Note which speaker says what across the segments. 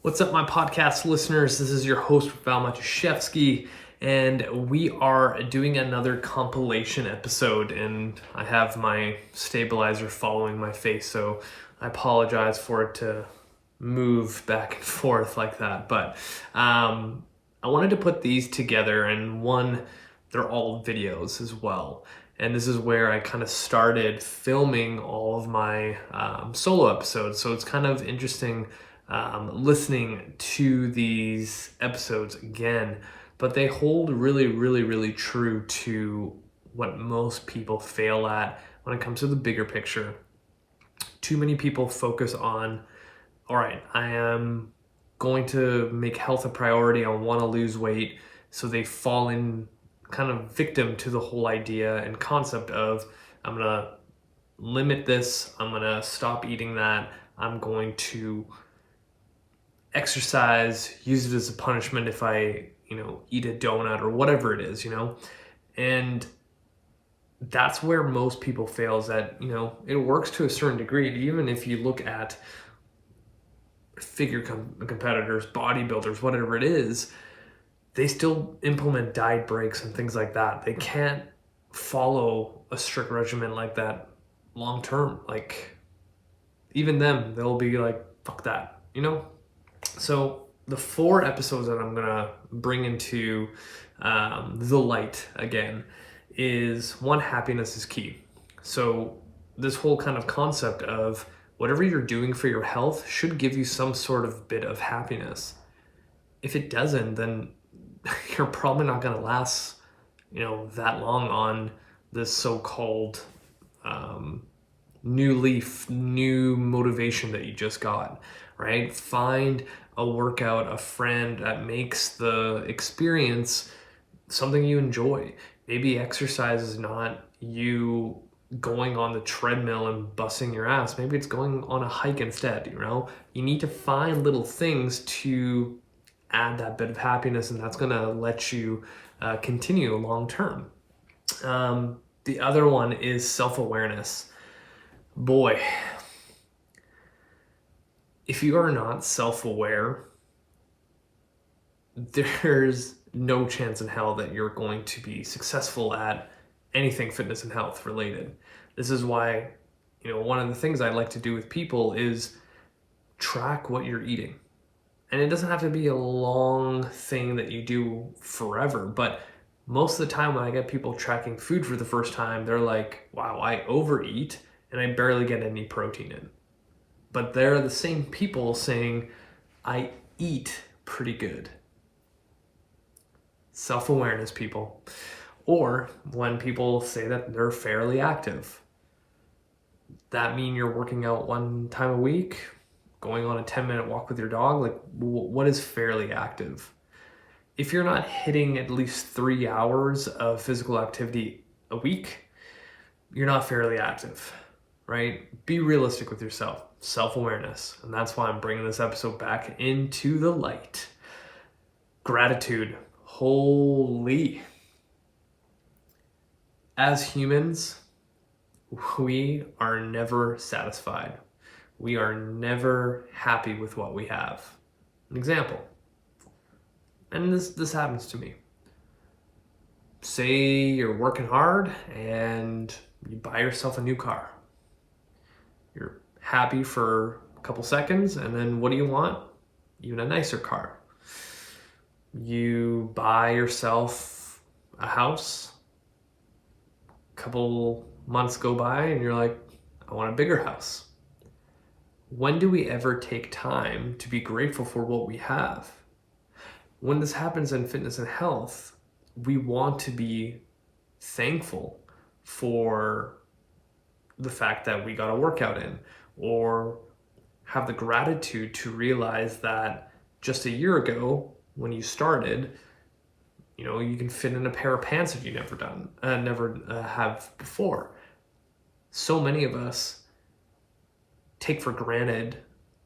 Speaker 1: What's up, my podcast listeners? This is your host, Val Matuszewski, and we are doing another compilation episode, and I have my stabilizer following my face, so I apologize for it to move back and forth like that, but I wanted to put these together, and one, they're all videos as well, and this is where I kind of started filming all of my solo episodes, so it's kind of interesting listening to these episodes again, but they hold really true to what most people fail at when it comes to the bigger picture. Too many people focus on, all right, I am going to make health a priority, I want to lose weight, so they fall in kind of victim to the whole idea and concept of, I'm going to limit this, I'm going to stop eating that, I'm going to exercise, use it as a punishment if I, eat a donut or whatever it is, and that's where most people fail, is that, it works to a certain degree. Even if you look at figure competitors, bodybuilders, whatever it is, they still implement diet breaks and things like that. They can't follow a strict regimen like that long term. Like, even them, they'll be like, fuck that, So the 4 episodes that I'm gonna bring into the light again is, one, happiness is key. So this whole kind of concept of whatever you're doing for your health should give you some sort of bit of happiness. If it doesn't, then you're probably not gonna last, that long on this so-called new leaf, new motivation that you just got, right? Find a workout, a friend that makes the experience something you enjoy. Maybe exercise is not you going on the treadmill and busting your ass. Maybe it's going on a hike instead, You need to find little things to add that bit of happiness, and that's gonna let you continue long term. The other one is self-awareness. Boy, if you are not self-aware, there's no chance in hell that you're going to be successful at anything fitness and health related. This is why, one of the things I like to do with people is track what you're eating. And it doesn't have to be a long thing that you do forever, but most of the time when I get people tracking food for the first time, they're like, wow, I overeat and I barely get any protein in. But they're the same people saying, I eat pretty good. Self-awareness, people. Or when people say that they're fairly active. That mean you're working out 1 time a week, going on a 10-minute walk with your dog? Like, what is fairly active? If you're not hitting at least 3 hours of physical activity a week, you're not fairly active, right? Be realistic with yourself. Self-awareness. And that's why I'm bringing this episode back into the light. Gratitude. Holy. As humans, we are never satisfied. We are never happy with what we have. An example. And this happens to me. Say you're working hard and you buy yourself a new car. You're happy for a couple seconds, and then what do you want? Even a nicer car. You buy yourself a house. A couple months go by and you're like, I want a bigger house. When do we ever take time to be grateful for what we have? When this happens in fitness and health, we want to be thankful for the fact that we got a workout in, or have the gratitude to realize that just a year ago when you started, you can fit in a pair of pants that you never have before. So many of us take for granted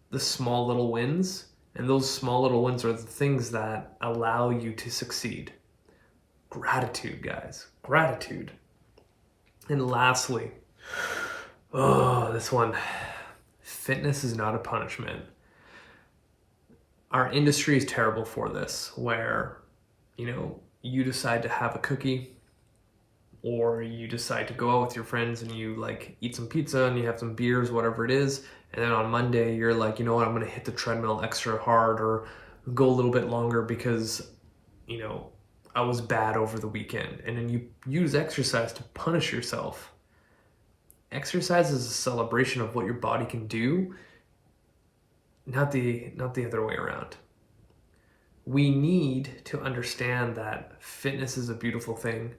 Speaker 1: the small little wins, and those small little wins are the things that allow you to succeed. Gratitude, guys. Gratitude. And lastly, this one. Fitness is not a punishment. our industry is terrible for this, where, you decide to have a cookie, or you decide to go out with your friends and you like eat some pizza and you have some beers, whatever it is. And then on Monday, you're like, you know what, I'm going to hit the treadmill extra hard or go a little bit longer because, I was bad over the weekend. And then you use exercise to punish yourself. Exercise is a celebration of what your body can do, not the other way around. We need to understand that fitness is a beautiful thing.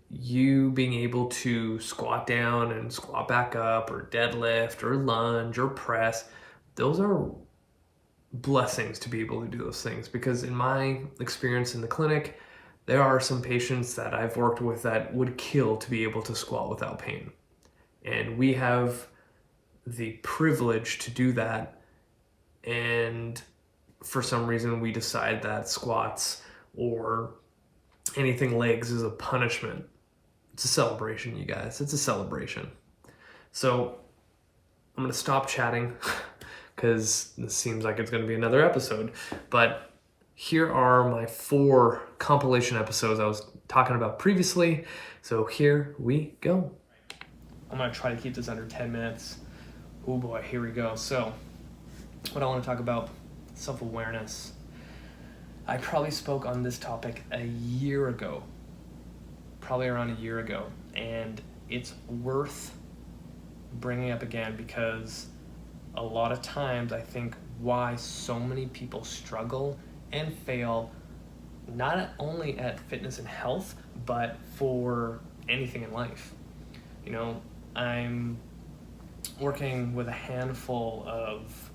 Speaker 1: You being able to squat down and squat back up, or deadlift or lunge or press, those are blessings to be able to do those things. Because in my experience in the clinic, there are some patients that I've worked with that would kill to be able to squat without pain. And we have the privilege to do that. And for some reason, we decide that squats or anything legs is a punishment. It's a celebration, you guys. It's a celebration. So I'm going to stop chatting because this seems like it's going to be another episode. But here are my 4 compilation episodes I was talking about previously. So here we go. I'm going to try to keep this under 10 minutes. Oh boy, here we go. So what I want to talk about, self-awareness. I probably spoke on this topic a year ago, probably around a year ago, and it's worth bringing up again because a lot of times I think why so many people struggle and fail, not only at fitness and health, but for anything in life. I'm working with a handful of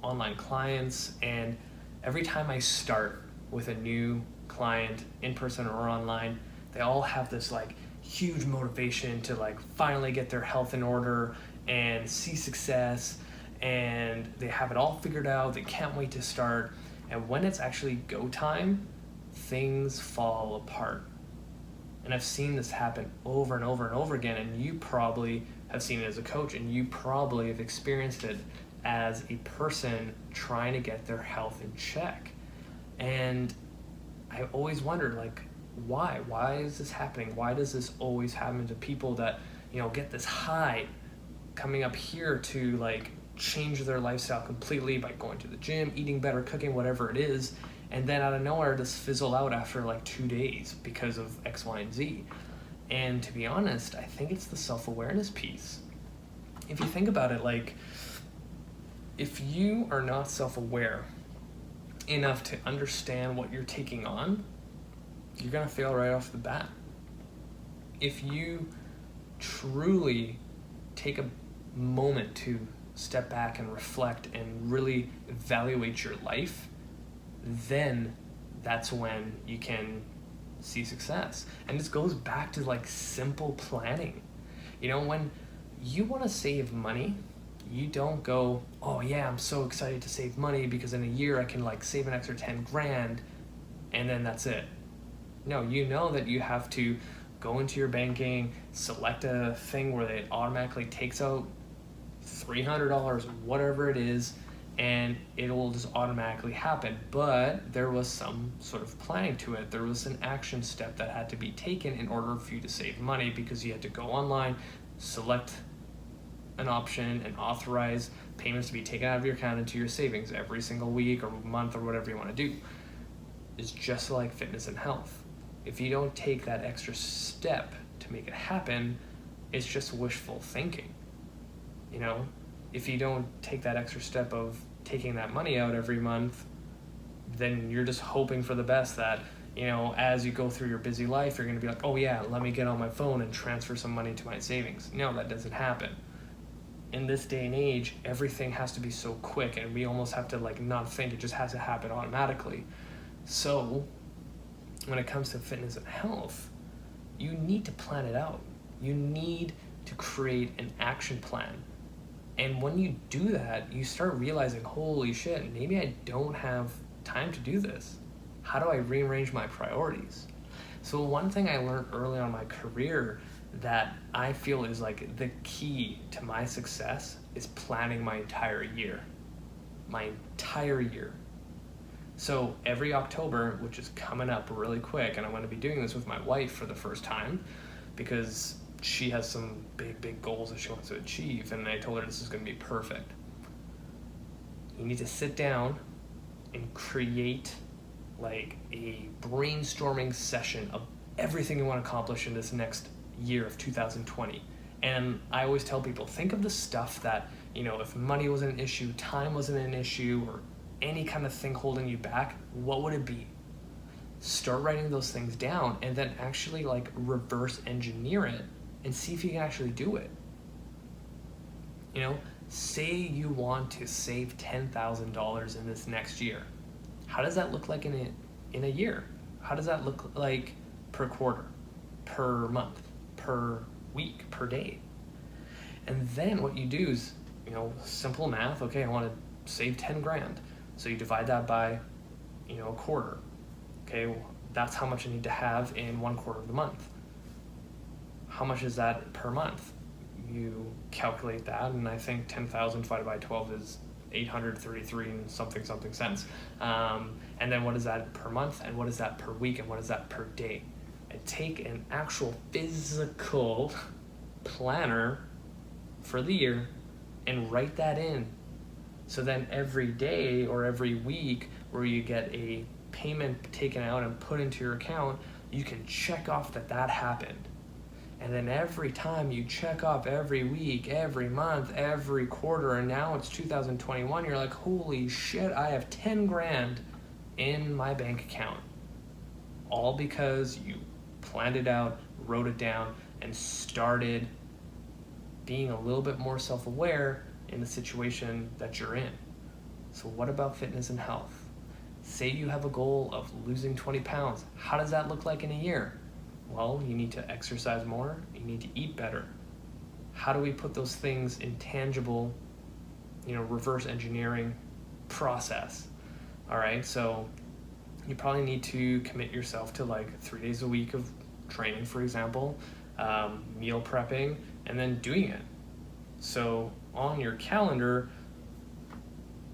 Speaker 1: online clients, and every time I start with a new client, in person or online, they all have this like huge motivation to like finally get their health in order and see success, and they have it all figured out. They can't wait to start. And when it's actually go time, things fall apart. And I've seen this happen over and over and over again, and you probably have seen it as a coach, and you probably have experienced it as a person trying to get their health in check. And I always wondered, like, why is this happening? Why does this always happen to people that, get this high coming up here to like change their lifestyle completely by going to the gym, eating better, cooking, whatever it is, and then out of nowhere just fizzle out after like 2 days because of X, Y, and Z. And to be honest, I think it's the self-awareness piece. If you think about it, like, if you are not self-aware enough to understand what you're taking on, you're going to fail right off the bat. If you truly take a moment to step back and reflect and really evaluate your life, then that's when you can see success. And this goes back to like simple planning. When you want to save money, you don't go, oh yeah, I'm so excited to save money because in a year I can like save an extra 10 grand and then that's it. No, you know that you have to go into your banking, select a thing where it automatically takes out $300, whatever it is, and it will just automatically happen. But there was some sort of planning to it. There was an action step that had to be taken in order for you to save money, because you had to go online, select an option, and authorize payments to be taken out of your account into your savings every single week or month or whatever you want to do. It's just like fitness and health. If you don't take that extra step to make it happen, it's just wishful thinking. If you don't take that extra step of taking that money out every month, then you're just hoping for the best that, as you go through your busy life, you're going to be like, oh yeah, let me get on my phone and transfer some money to my savings. No, that doesn't happen. In this day and age, everything has to be so quick, and we almost have to like not think. It just has to happen automatically. So when it comes to fitness and health, you need to plan it out. You need to create an action plan. And when you do that, you start realizing, holy shit, maybe I don't have time to do this. How do I rearrange my priorities? So one thing I learned early on in my career that I feel is like the key to my success is planning my entire year. My entire year. So every October, which is coming up really quick, and I'm going to be doing this with my wife for the first time because she has some big goals that she wants to achieve, and I told her this is going to be perfect. You need to sit down and create like a brainstorming session of everything you want to accomplish in this next year of 2020. And I always tell people, think of the stuff that, if money wasn't an issue, time wasn't an issue, or any kind of thing holding you back, what would it be? Start writing those things down and then actually like reverse engineer it and see if you can actually do it. Say you want to save $10,000 in this next year. How does that look like in a year? How does that look like per quarter, per month, per week, per day? And then what you do is, simple math. Okay, I want to save 10 grand. So you divide that by, a quarter. Okay, well, that's how much I need to have in 1/4 of the month. How much is that per month? You calculate that, and I think 10,000 divided by 12 is 833 and something cents. And then what is that per month, and what is that per week, and what is that per day? And take an actual physical planner for the year and write that in. So then every day or every week where you get a payment taken out and put into your account, you can check off that happened. And then every time you check off every week, every month, every quarter, and now it's 2021, you're like, holy shit, I have 10 grand in my bank account. All because you planned it out, wrote it down, and started being a little bit more self-aware in the situation that you're in. So what about fitness and health? Say you have a goal of losing 20 pounds. How does that look like in a year? Well, you need to exercise more, you need to eat better. How do we put those things in tangible, reverse engineering process? All right, so you probably need to commit yourself to like 3 days a week of training, for example, meal prepping, and then doing it. So on your calendar,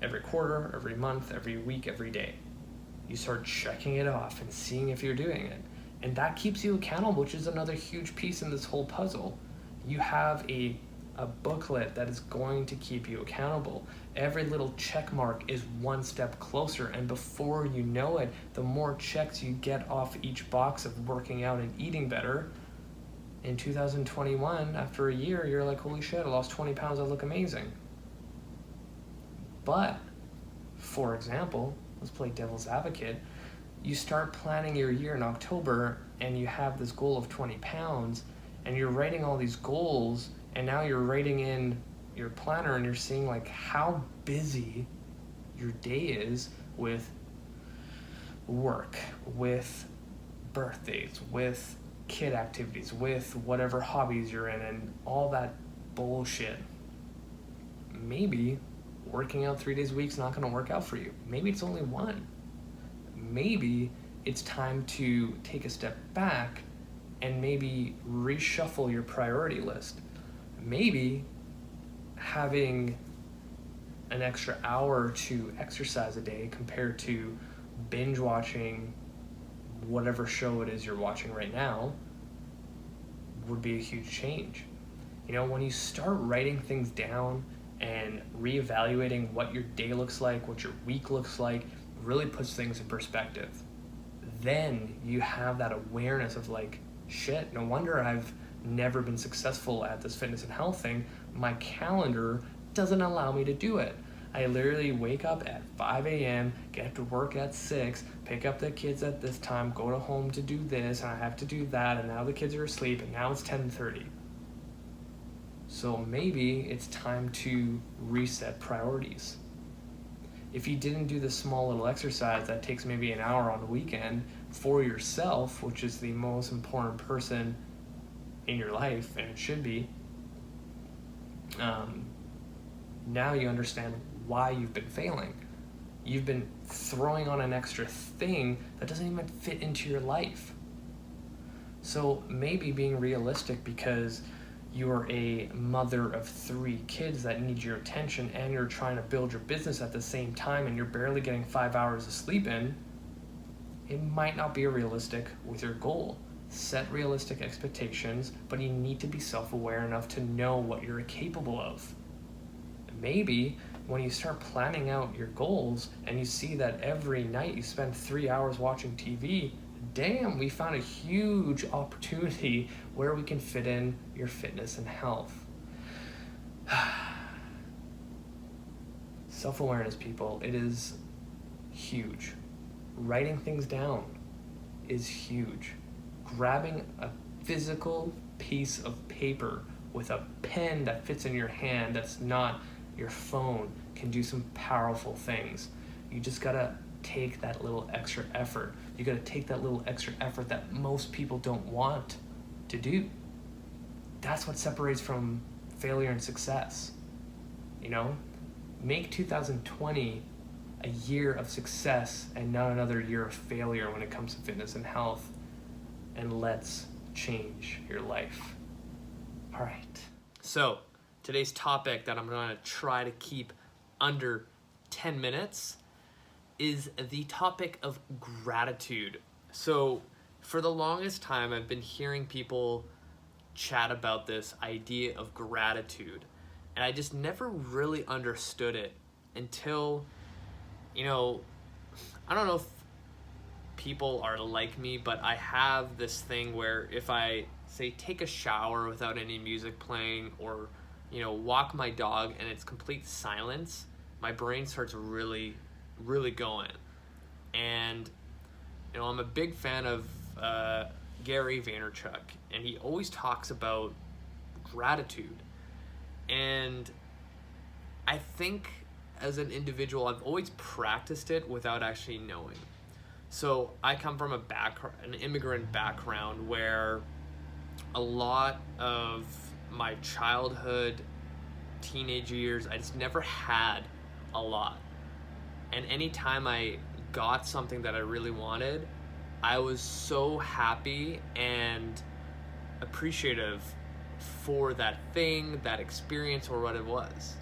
Speaker 1: every quarter, every month, every week, every day, you start checking it off and seeing if you're doing it. And that keeps you accountable, which is another huge piece in this whole puzzle. You have a booklet that is going to keep you accountable. Every little check mark is one step closer, and before you know it, the more checks you get off each box of working out and eating better, in 2021, after a year, you're like, holy shit, I lost 20 pounds, I look amazing. But, for example, let's play devil's advocate, you start planning your year in October and you have this goal of 20 pounds and you're writing all these goals, and now you're writing in your planner and you're seeing like how busy your day is with work, with birthdays, with kid activities, with whatever hobbies you're in, and all that bullshit. Maybe working out 3 days a week is not going to work out for you. Maybe it's only one. Maybe it's time to take a step back and maybe reshuffle your priority list. Maybe having an extra hour to exercise a day compared to binge watching whatever show it is you're watching right now would be a huge change. When you start writing things down and reevaluating what your day looks like, what your week looks like, really puts things in perspective. Then you have that awareness of like, shit, no wonder I've never been successful at this fitness and health thing. My calendar doesn't allow me to do it. I literally wake up at 5 a.m., get to work at 6, pick up the kids at this time, go to home to do this, and I have to do that, and now the kids are asleep, and now it's 10:30. So maybe it's time to reset priorities. If you didn't do this small little exercise that takes maybe an hour on the weekend for yourself, which is the most important person in your life, and it should be, now you understand why you've been failing. You've been throwing on an extra thing that doesn't even fit into your life. So maybe being realistic, because you're a mother of 3 kids that need your attention and you're trying to build your business at the same time and you're barely getting 5 hours of sleep in, it might not be realistic with your goal. Set realistic expectations, but you need to be self-aware enough to know what you're capable of. Maybe when you start planning out your goals and you see that every night you spend 3 hours watching TV, damn, we found a huge opportunity where we can fit in your fitness and health. Self-awareness, people, it is huge. Writing things down is huge. Grabbing a physical piece of paper with a pen that fits in your hand that's not your phone can do some powerful things. You just gotta take that little extra effort. You gotta take that little extra effort that most people don't want to do. That's what separates from failure and success. You know, make 2020 a year of success and not another year of failure when it comes to fitness and health, and let's change your life. All right. So today's topic that I'm going to try to keep under 10 minutes is the topic of gratitude. So for the longest time, I've been hearing people chat about this idea of gratitude, and I just never really understood it until, you know, I don't know if people are like me, but I have this thing where if I say take a shower without any music playing, or you know, walk my dog and it's complete silence, my brain starts really going. And you know, I'm a big fan of Gary Vaynerchuk, and he always talks about gratitude. And I think as an individual, I've always practiced it without actually knowing. So I come from an immigrant background where a lot of my childhood, teenage years, I just never had a lot. And anytime I got something that I really wanted, I was so happy and appreciative for that thing, that experience, or what it was.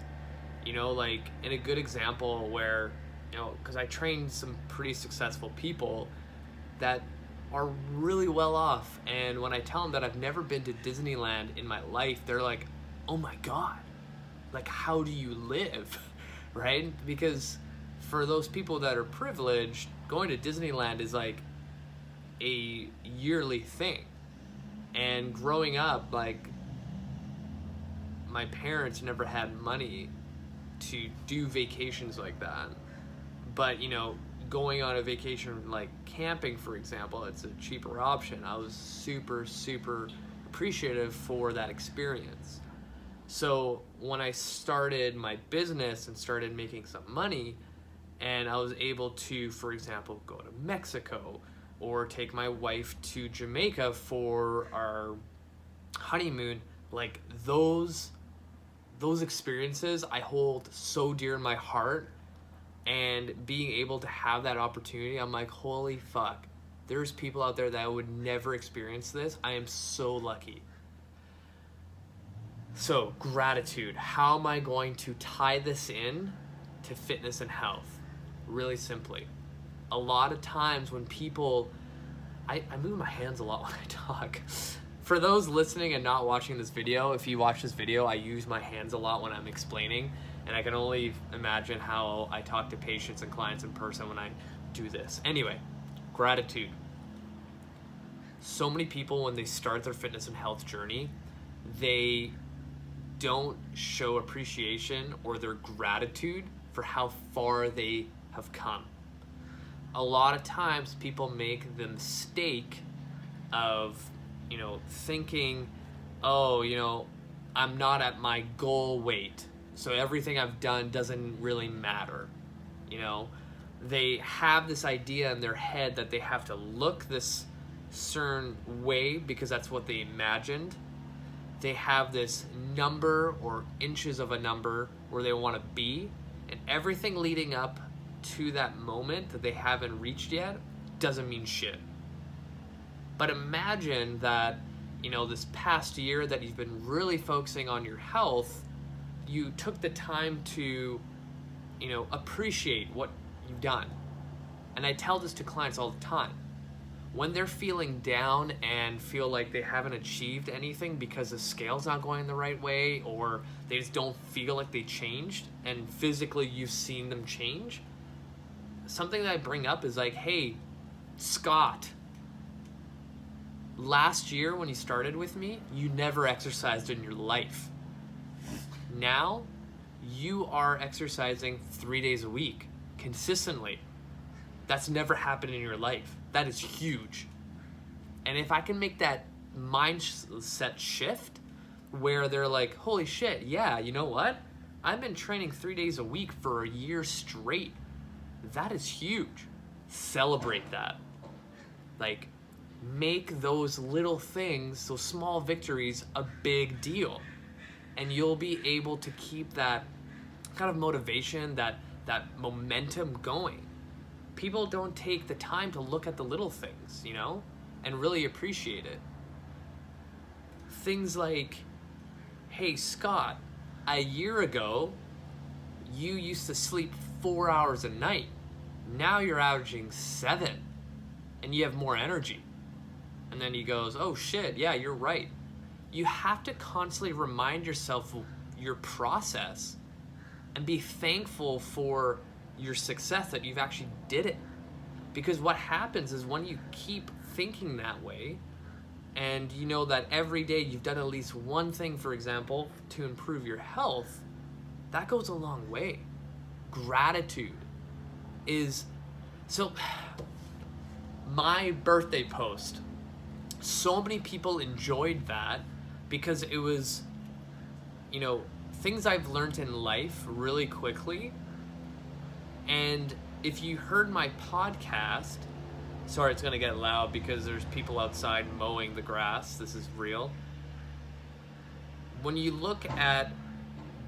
Speaker 1: You know, like in a good example where, you know, because I trained some pretty successful people that are really well off, and when I tell them that I've never been to Disneyland in my life, they're like, oh my God, like how do you live, right? Because for those people that are privileged, going to Disneyland is like a yearly thing. And growing up, like my parents never had money to do vacations like that. But, you know, going on a vacation like camping, for example, it's a cheaper option. I was super appreciative for that experience. So when I started my business and started making some money, and I was able to, for example, go to Mexico or take my wife to Jamaica for our honeymoon, like those experiences I hold so dear in my heart. And being able to have that opportunity, I'm like, holy fuck, there's people out there that would never experience this. I am so lucky. So gratitude, how am I going to tie this in to fitness and health? Really simply, a lot of times when people, I move my hands a lot when I talk. For those listening and not watching this video, if you watch this video, I use my hands a lot when I'm explaining. And I can only imagine how I talk to patients and clients in person when I do this. Anyway, gratitude. So many people, when they start their fitness and health journey, they don't show appreciation or their gratitude for how far they have come. A lot of times people make the mistake of, you know, thinking, oh, you know, I'm not at my goal weight, so everything I've done doesn't really matter. You know, they have this idea in their head that they have to look this certain way because that's what they imagined. They have this number or inches of a number where they want to be, and everything leading up to that moment that they haven't reached yet doesn't mean shit. But imagine that this past year that you've been really focusing on your health, you took the time to, appreciate what you've done. And I tell this to clients all the time. When they're feeling down and feel like they haven't achieved anything because the scale's not going the right way, or they just don't feel like they changed, and physically you've seen them change, something that I bring up is like, hey, Scott, last year when you started with me, you never exercised in your life. Now, you are exercising 3 days a week consistently. That's never happened in your life. That is huge. And if I can make that mindset shift where they're like, holy shit, yeah, you know what? I've been training 3 days a week for a year straight. That is huge. Celebrate that. Like, make those little things, those small victories, a big deal. And you'll be able to keep that kind of motivation, that momentum going. People don't take the time to look at the little things, and really appreciate it. Things like, hey, Scott, a year ago, you used to sleep 4 hours a night. Now you're averaging 7, and you have more energy. And then he goes, oh shit, yeah, you're right. You have to constantly remind yourself of your process and be thankful for your success that you've actually did it. Because what happens is when you keep thinking that way, and you know that every day you've done at least one thing, for example, to improve your health, that goes a long way. Gratitude is, so my birthday post, so many people enjoyed that because it was, things I've learned in life really quickly. And if you heard my podcast, sorry, it's gonna get loud because there's people outside mowing the grass. This is real. When you look at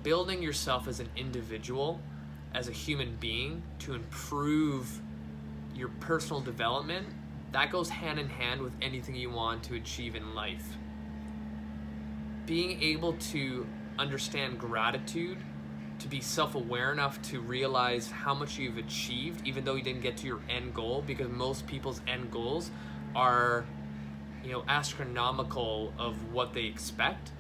Speaker 1: building yourself as an individual, as a human being, to improve your personal development, that goes hand in hand with anything you want to achieve in life. Being able to understand gratitude, to be self-aware enough to realize how much you've achieved, even though you didn't get to your end goal, because most people's end goals are, astronomical of what they expect.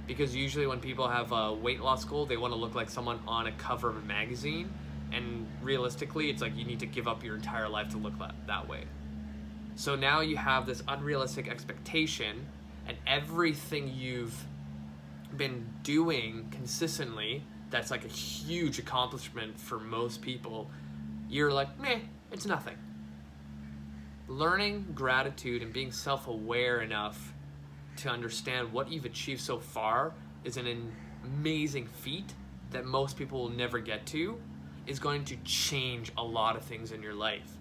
Speaker 1: Because usually when people have a weight loss goal, they want to look like someone on a cover of a magazine. And realistically, it's like you need to give up your entire life to look that way. So now you have this unrealistic expectation, and everything you've been doing consistently, that's like a huge accomplishment for most people, you're like, meh, it's nothing. Learning gratitude and being self-aware enough to understand what you've achieved so far is an amazing feat that most people will never get to, is going to change a lot of things in your life.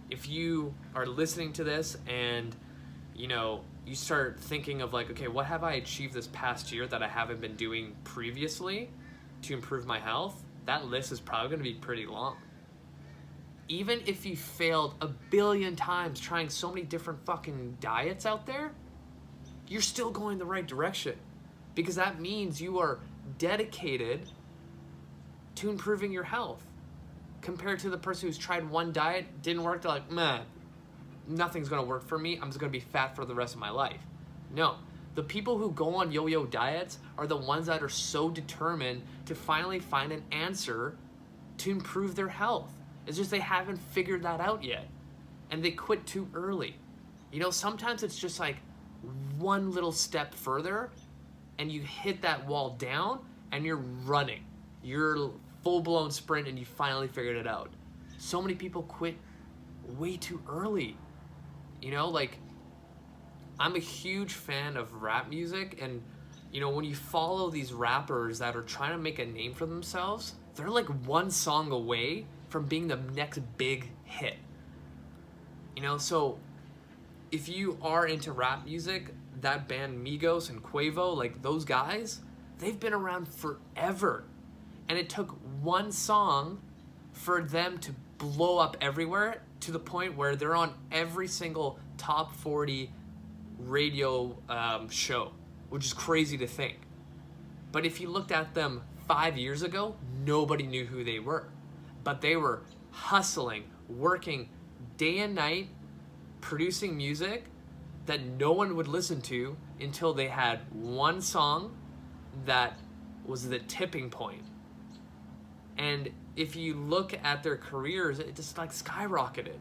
Speaker 1: If you are listening to this and you start thinking of like, okay, what have I achieved this past year that I haven't been doing previously to improve my health? That list is probably going to be pretty long. Even if you failed 1 billion times trying so many different fucking diets out there, you're still going the right direction, because that means you are dedicated to improving your health, compared to the person who's tried one diet, didn't work, they're like, man, nothing's gonna work for me, I'm just gonna be fat for the rest of my life. No, the people who go on yo-yo diets are the ones that are so determined to finally find an answer to improve their health. It's just they haven't figured that out yet, and they quit too early. Sometimes it's just like one little step further and you hit that wall down and you're running. You're full-blown sprint and you finally figured it out. So many people quit way too early. I'm a huge fan of rap music, and when you follow these rappers that are trying to make a name for themselves, they're like one song away from being the next big hit. So if you are into rap music, that band Migos and Quavo, like those guys, they've been around forever. And it took one song for them to blow up everywhere, to the point where they're on every single top 40 radio show, which is crazy to think. But if you looked at them 5 years ago, nobody knew who they were. But they were hustling, working day and night, producing music that no one would listen to until they had one song that was the tipping point. And if you look at their careers, it just like skyrocketed.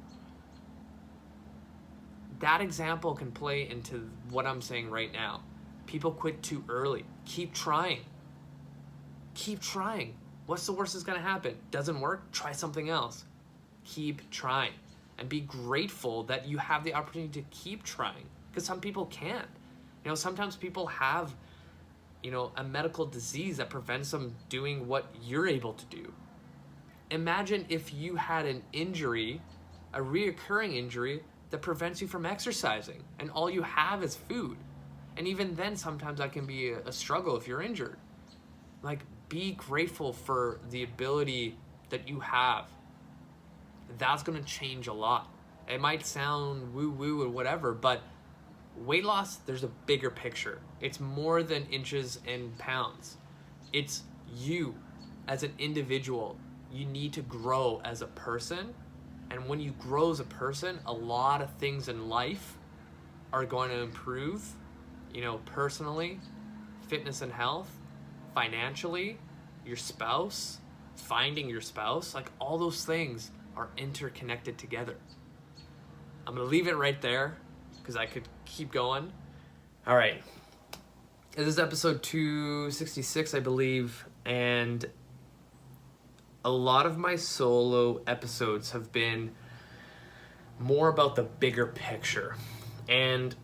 Speaker 1: That example can play into what I'm saying right now. People quit too early. Keep trying. Keep trying. What's the worst that's gonna happen? Doesn't work? Try something else. Keep trying. And be grateful that you have the opportunity to keep trying. Because some people can't. You know, sometimes people have, you know, a medical disease that prevents them doing what you're able to do. Imagine if you had an injury, a reoccurring injury, that prevents you from exercising, and all you have is food. And even then, sometimes that can be a struggle if you're injured. Like, be grateful for the ability that you have. That's gonna change a lot. It might sound woo-woo or whatever, but weight loss, there's a bigger picture. It's more than inches and pounds. It's you as an individual. You need to grow as a person. And when you grow as a person, a lot of things in life are going to improve, you know, personally, fitness and health, financially, your spouse, finding your spouse, like all those things are interconnected together. I'm going to leave it right there because I could keep going. All right. This is episode 266, I believe, and a lot of my solo episodes have been more about the bigger picture. And,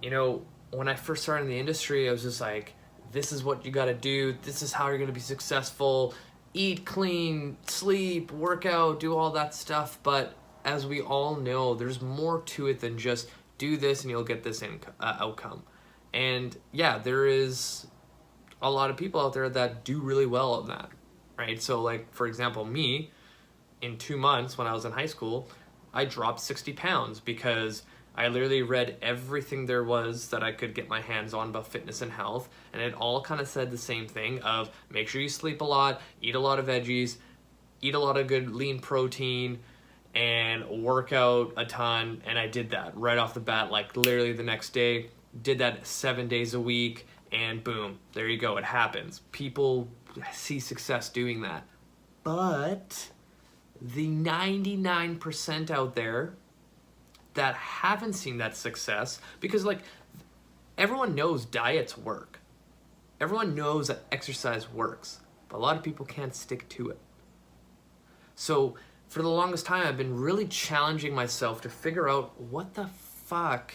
Speaker 1: you know, when I first started in the industry, I was just like, this is what you got to do. This is how you're going to be successful. Eat clean, sleep, work out, do all that stuff. But as we all know, there's more to it than just do this and you'll get this outcome. And yeah, there is a lot of people out there that do really well at that. Right? So like, for example, me, in 2 months when I was in high school, I dropped 60 pounds because I literally read everything there was that I could get my hands on about fitness and health, and it all kind of said the same thing of make sure you sleep a lot, eat a lot of veggies, eat a lot of good lean protein, and work out a ton. And I did that right off the bat, like literally the next day, did that 7 days a week, and boom, there you go, it happens. People see success doing that. But the 99% out there that haven't seen that success, because like everyone knows diets work. Everyone knows that exercise works, but a lot of people can't stick to it. So for the longest time, I've been really challenging myself to figure out what the fuck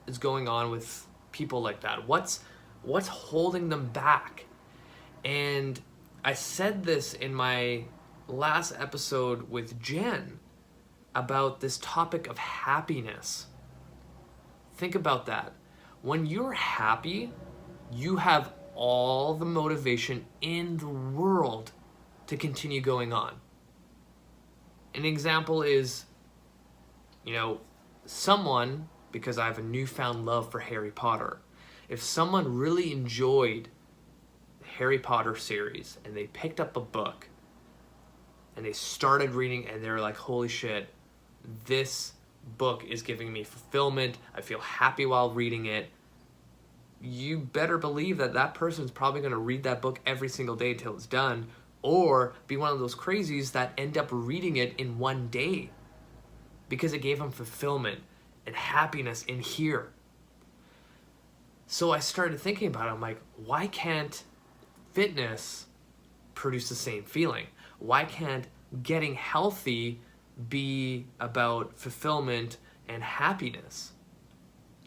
Speaker 1: is going on with people like that. What's holding them back? And I said this in my last episode with Jen about this topic of happiness. Think about that. When you're happy, you have all the motivation in the world to continue going on. An example is, you know, someone, because I have a newfound love for Harry Potter, if someone really enjoyed Harry Potter series and they picked up a book and they started reading and they were like, holy shit, this book is giving me fulfillment, I feel happy while reading it, you better believe that that person is probably going to read that book every single day until it's done, or be one of those crazies that end up reading it in one day because it gave them fulfillment and happiness in here. So I started thinking about it. I'm like, why can't fitness produce the same feeling? Why can't getting healthy be about fulfillment and happiness?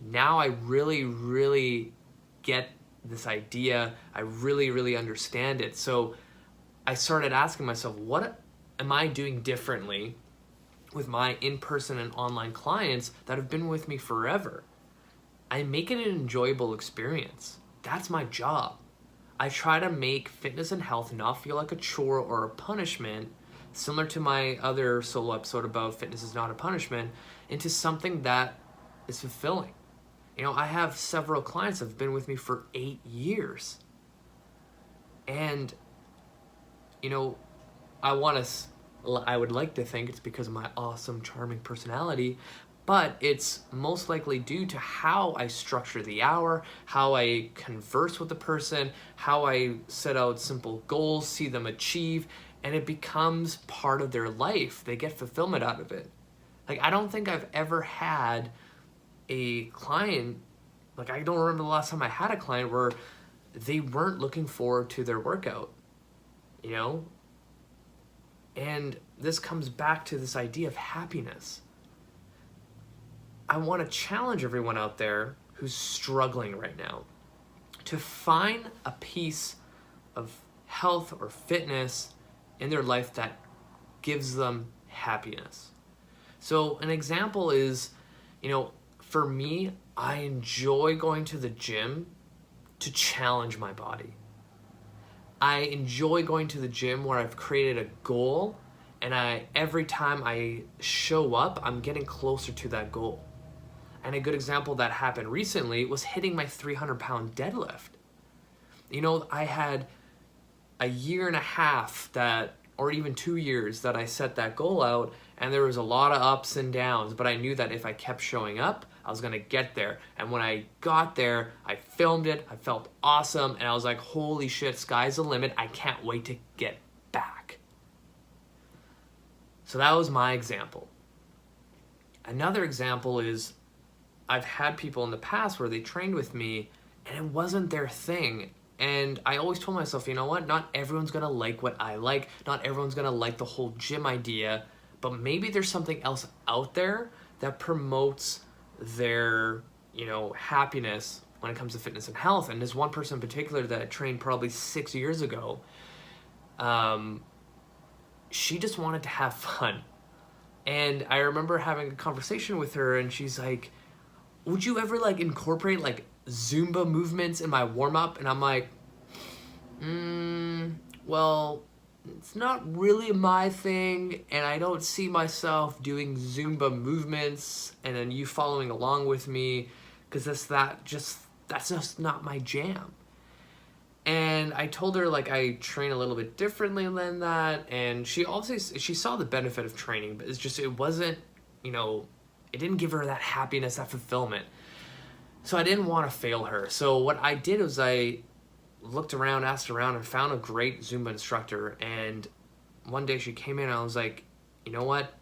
Speaker 1: Now I really, really get this idea. I really, really understand it. So I started asking myself, what am I doing differently with my in-person and online clients that have been with me forever? I make it an enjoyable experience. That's my job. I try to make fitness and health not feel like a chore or a punishment, similar to my other solo episode about fitness is not a punishment, into something that is fulfilling. I have several clients that have been with me for 8 years. And, I would like to think it's because of my awesome, charming personality, but it's most likely due to how I structure the hour, how I converse with the person, how I set out simple goals, see them achieve, and it becomes part of their life. They get fulfillment out of it. Like, I don't think I've ever had a client, like, I don't remember the last time I had a client where they weren't looking forward to their workout, And this comes back to this idea of happiness. I want to challenge everyone out there who's struggling right now to find a piece of health or fitness in their life that gives them happiness. So an example is, for me, I enjoy going to the gym to challenge my body. I enjoy going to the gym where I've created a goal, and every time I show up, I'm getting closer to that goal. And a good example that happened recently was hitting my 300-pound deadlift. I had a year and a half or even 2 years that I set that goal out, and there was a lot of ups and downs, but I knew that if I kept showing up, I was gonna get there. And when I got there, I filmed it, I felt awesome, and I was like, holy shit, sky's the limit, I can't wait to get back. So that was my example. Another example is, I've had people in the past where they trained with me, and it wasn't their thing. And I always told myself, you know what, not everyone's gonna like what I like, not everyone's gonna like the whole gym idea, but maybe there's something else out there that promotes their, happiness when it comes to fitness and health. And there's one person in particular that I trained probably 6 years ago. She just wanted to have fun. And I remember having a conversation with her, and she's like, would you ever incorporate Zumba movements in my warm-up? And I'm like, well, it's not really my thing, and I don't see myself doing Zumba movements and then you following along with me, because that's just not my jam. And I told her I train a little bit differently than that, and she saw the benefit of training, but it wasn't, it didn't give her that happiness, that fulfillment. So I didn't want to fail her. So what I did was I looked around, asked around, and found a great Zumba instructor. And one day she came in, and I was like, you know what?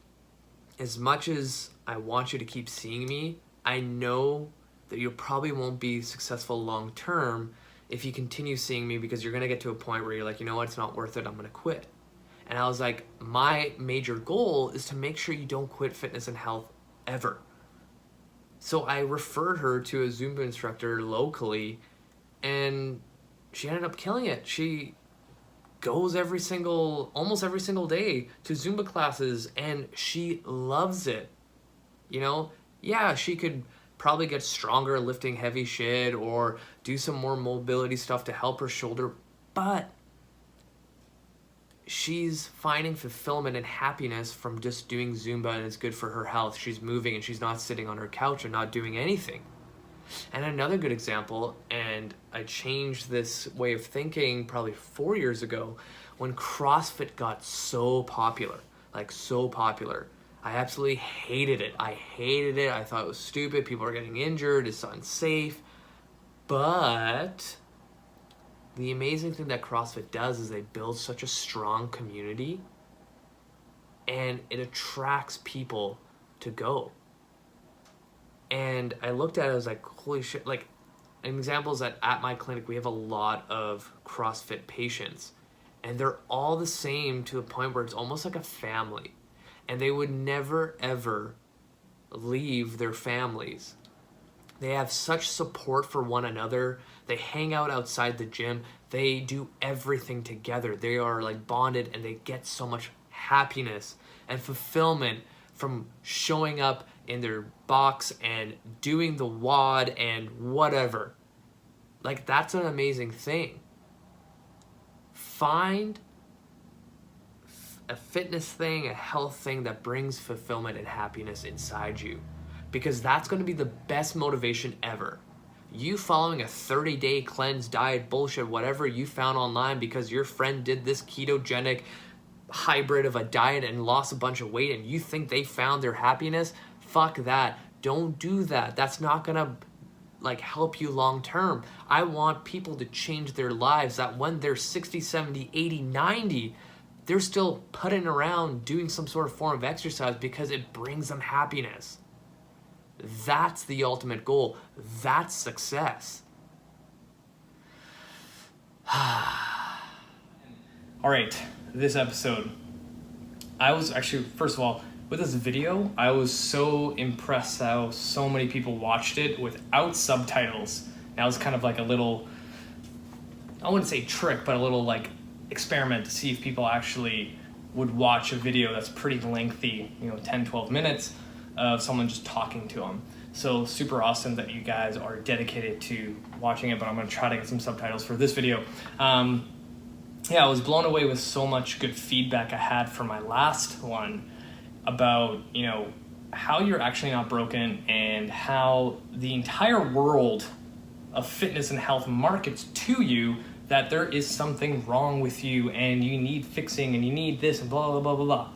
Speaker 1: As much as I want you to keep seeing me, I know that you probably won't be successful long term if you continue seeing me, because you're going to get to a point where you're like, you know what? It's not worth it. I'm going to quit. And I was like, my major goal is to make sure you don't quit fitness and health ever. So I referred her to a Zumba instructor locally, and she ended up killing it. She goes almost every single day to Zumba classes, and she loves it. Yeah, she could probably get stronger lifting heavy shit or do some more mobility stuff to help her shoulder, but she's finding fulfillment and happiness from just doing Zumba, and it's good for her health. She's moving, and she's not sitting on her couch and not doing anything. And another good example, and I changed this way of thinking probably 4 years ago, when CrossFit got so popular. I absolutely hated it. I thought it was stupid. People are getting injured. It's unsafe. But the amazing thing that CrossFit does is they build such a strong community, and it attracts people to go. And I looked at it, I was like, holy shit. An example is that at my clinic, we have a lot of CrossFit patients, and they're all the same to the point where it's almost like a family. And they would never, ever leave their families. They have such support for one another. They hang out outside the gym. They do everything together. They are bonded, and they get so much happiness and fulfillment from showing up in their box and doing the WOD and whatever. That's an amazing thing. Find a fitness thing, a health thing that brings fulfillment and happiness inside you.
Speaker 2: because that's going to be the best motivation ever. You following a 30-day cleanse, diet, bullshit, whatever you found online because your friend did this ketogenic hybrid of a diet and lost a bunch of weight and you think they found their happiness, fuck that. Don't do that. That's not going to help you long term. I want people to change their lives, that when they're 60, 70, 80, 90, they're still putting around doing some sort of form of exercise because it brings them happiness. That's the ultimate goal. That's success.
Speaker 1: All right, this episode, I was actually, first of all, with this video, I was so impressed how so many people watched it without subtitles. That was kind of like a little, I wouldn't say trick, but a little like experiment to see if people actually would watch a video that's pretty lengthy, 10, 12 minutes of someone just talking to them. So super awesome that you guys are dedicated to watching it, but I'm gonna try to get some subtitles for this video. I was blown away with so much good feedback I had from my last one about, how you're actually not broken and how the entire world of fitness and health markets to you that there is something wrong with you and you need fixing and you need this and blah, blah, blah, blah, blah.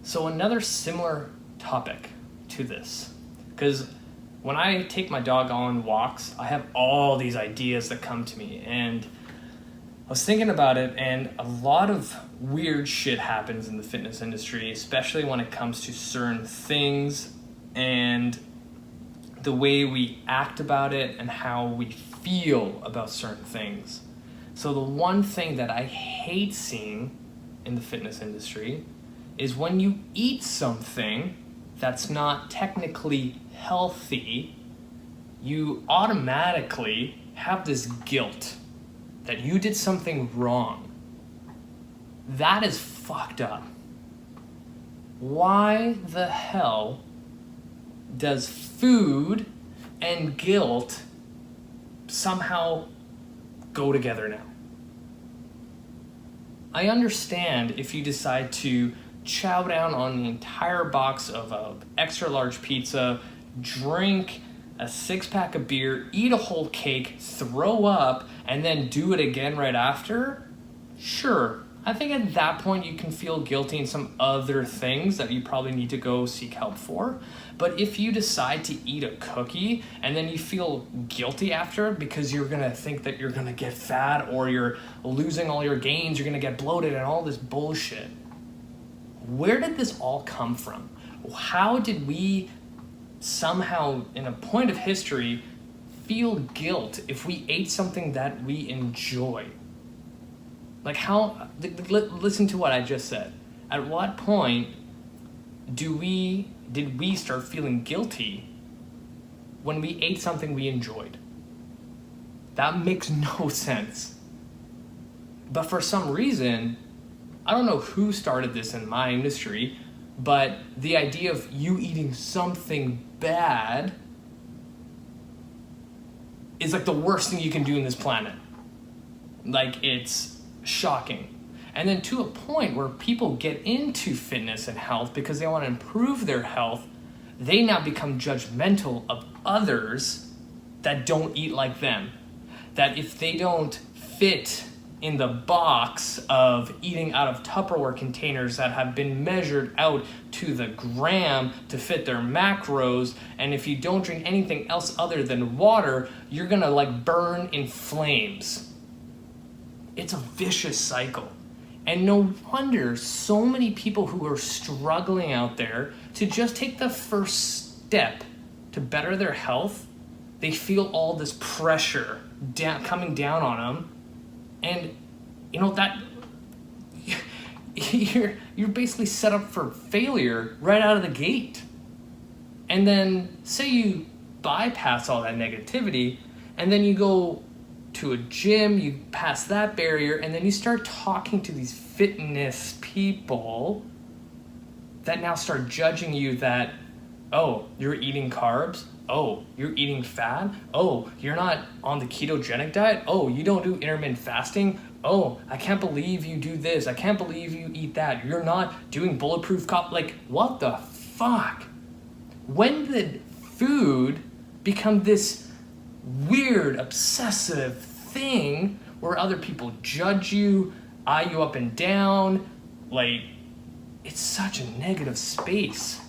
Speaker 1: So another similar topic to this, because when I take my dog on walks, I have all these ideas that come to me, and I was thinking about it, and a lot of weird shit happens in the fitness industry, especially when it comes to certain things and the way we act about it and how we feel about certain things. So the one thing that I hate seeing in the fitness industry is when you eat something that's not technically healthy, you automatically have this guilt that you did something wrong. That is fucked up. Why the hell does food and guilt somehow go together now? I understand if you decide to chow down on the entire box of extra large pizza, drink a 6-pack of beer, eat a whole cake, throw up, and then do it again right after. Sure, I think at that point you can feel guilty in some other things that you probably need to go seek help for. But if you decide to eat a cookie and then you feel guilty after because you're gonna think that you're gonna get fat or you're losing all your gains, you're gonna get bloated and all this bullshit, where did this all come from? How did we somehow, in a point of history, feel guilt if we ate something that we enjoy? Listen to what I just said. At what point did we start feeling guilty when we ate something we enjoyed? That makes no sense. But for some reason, I don't know who started this in my industry, but the idea of you eating something bad is like the worst thing you can do in this planet. Like, it's shocking. And then to a point where people get into fitness and health because they want to improve their health, they now become judgmental of others that don't eat like them. That if they don't fit in the box of eating out of Tupperware containers that have been measured out to the gram to fit their macros, and if you don't drink anything else other than water, you're gonna burn in flames. It's a vicious cycle. And no wonder so many people who are struggling out there to just take the first step to better their health, they feel all this pressure coming down on them. And that you're basically set up for failure right out of the gate. And then say you bypass all that negativity and then you go to a gym, you pass that barrier, and then you start talking to these fitness people that now start judging you that, oh, you're eating carbs, oh, you're eating fat, oh, you're not on the ketogenic diet, oh, you don't do intermittent fasting, oh, I can't believe you do this, I can't believe you eat that, you're not doing bulletproof what the fuck? When did food become this weird, obsessive thing where other people judge you, eye you up and down? Like, it's such a negative space.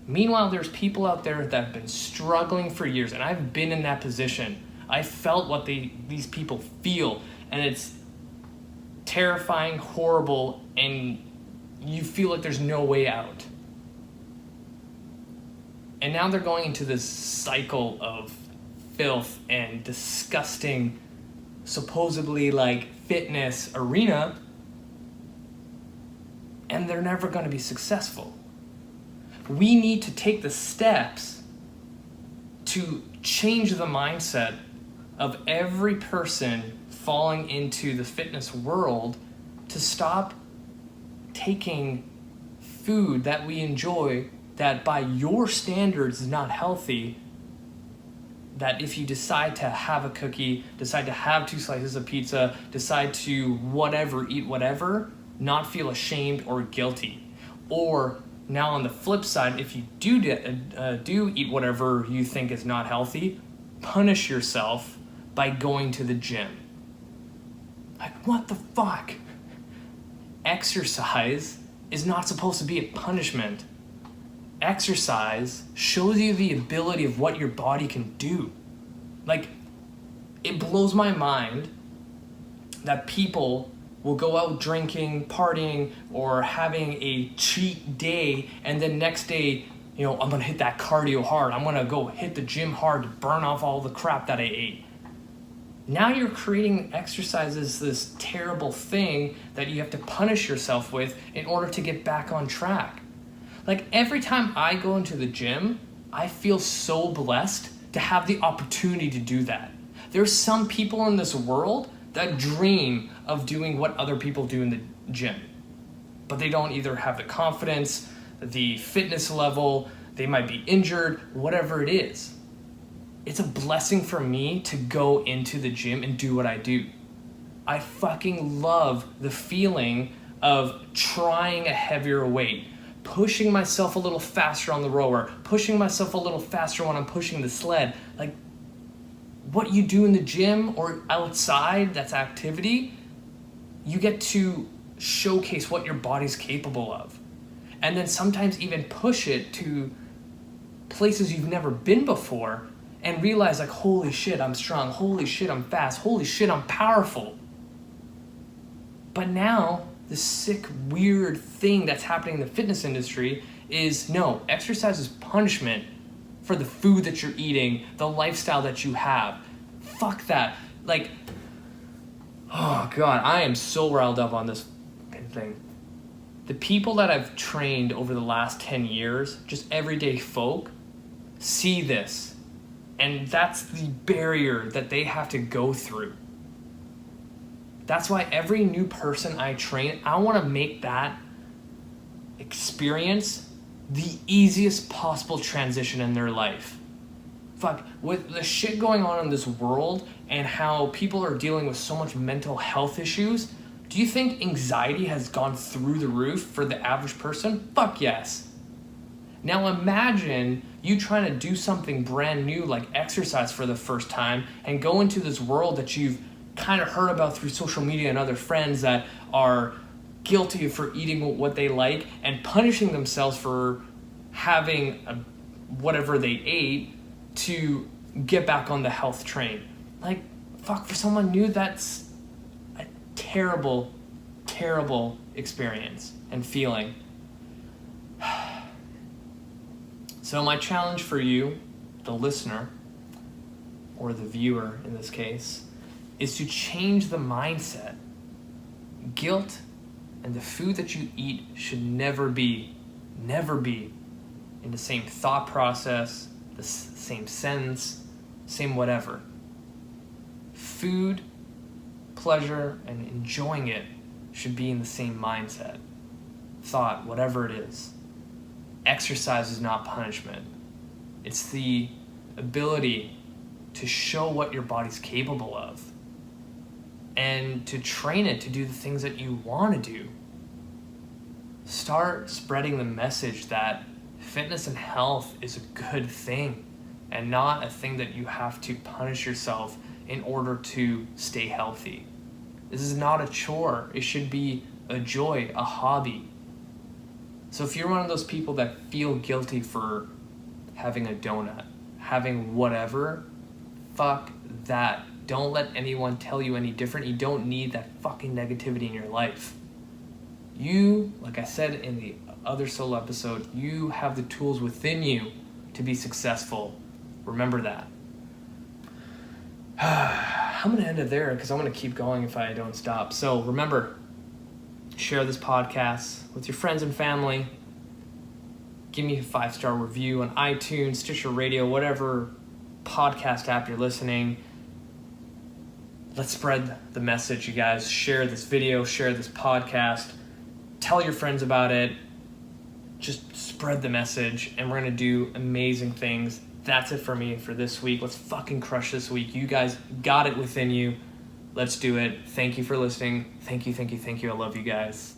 Speaker 1: Meanwhile, there's people out there that have been struggling for years, and I've been in that position. I felt what these people feel, and it's terrifying, horrible, and you feel like there's no way out. And now they're going into this cycle of filth and disgusting, supposedly like fitness arena, and they're never going to be successful. We need to take the steps to change the mindset of every person falling into the fitness world, to stop taking food that we enjoy that by your standards is not healthy, that if you decide to have a cookie, decide to have 2 slices of pizza, decide to eat whatever, not feel ashamed or guilty. Or now on the flip side, if you do eat whatever you think is not healthy, punish yourself by going to the gym. Like, what the fuck? Exercise is not supposed to be a punishment. Exercise shows you the ability of what your body can do. Like, it blows my mind that people will go out drinking, partying, or having a cheat day, and then next day, I'm gonna hit that cardio hard. I'm gonna go hit the gym hard to burn off all the crap that I ate. Now you're creating exercise as this terrible thing that you have to punish yourself with in order to get back on track. Like, every time I go into the gym, I feel so blessed to have the opportunity to do that. There's some people in this world that dream of doing what other people do in the gym, but they don't either have the confidence, the fitness level, they might be injured, whatever it is. It's a blessing for me to go into the gym and do what I do. I fucking love the feeling of trying a heavier weight, pushing myself a little faster on the rower, pushing myself a little faster when I'm pushing the sled. Like, what you do in the gym or outside, that's activity, you get to showcase what your body's capable of. And then sometimes even push it to places you've never been before and realize, like, holy shit, I'm strong, holy shit, I'm fast, holy shit, I'm powerful. But now, the sick, weird thing that's happening in the fitness industry is, no, exercise is punishment for the food that you're eating, the lifestyle that you have. Fuck that. Like, oh God, I am so riled up on this thing. The people that I've trained over the last 10 years, just everyday folk, see this. And that's the barrier that they have to go through. That's why every new person I train, I want to make that experience the easiest possible transition in their life. Fuck, with the shit going on in this world and how people are dealing with so much mental health issues, do you think anxiety has gone through the roof for the average person? Fuck yes. Now imagine you trying to do something brand new like exercise for the first time and go into this world that you've kind of heard about through social media and other friends that are guilty for eating what they like and punishing themselves for having whatever they ate to get back on the health train. Like, fuck, for someone new, that's a terrible, terrible experience and feeling. So my challenge for you, the listener, or the viewer in this case, is to change the mindset. Guilt and the food that you eat should never be in the same thought process, the same sense, same whatever. Food, pleasure, and enjoying it should be in the same mindset, thought, whatever it is. Exercise is not punishment. It's the ability to show what your body's capable of and to train it to do the things that you want to do. Start spreading the message that Fitness and health is a good thing and not a thing that you have to punish yourself in order to stay healthy. This is not a chore. It should be a joy, a hobby. So if you're one of those people that feel guilty for having a donut, having whatever, fuck that. Don't let anyone tell you any different. You don't need that fucking negativity in your life. You, like I said in the other solo episode, you have the tools within you to be successful. Remember that. I'm going to end it there because I'm going to keep going if I don't stop. So remember, share this podcast with your friends and family. Give me a 5-star review on iTunes, Stitcher Radio, whatever podcast app you're listening. Let's spread the message, you guys. Share this video, share this podcast. Tell your friends about it. Just spread the message, and we're going to do amazing things. That's it for me for this week. Let's fucking crush this week. You guys got it within you. Let's do it. Thank you for listening. Thank you. I love you guys.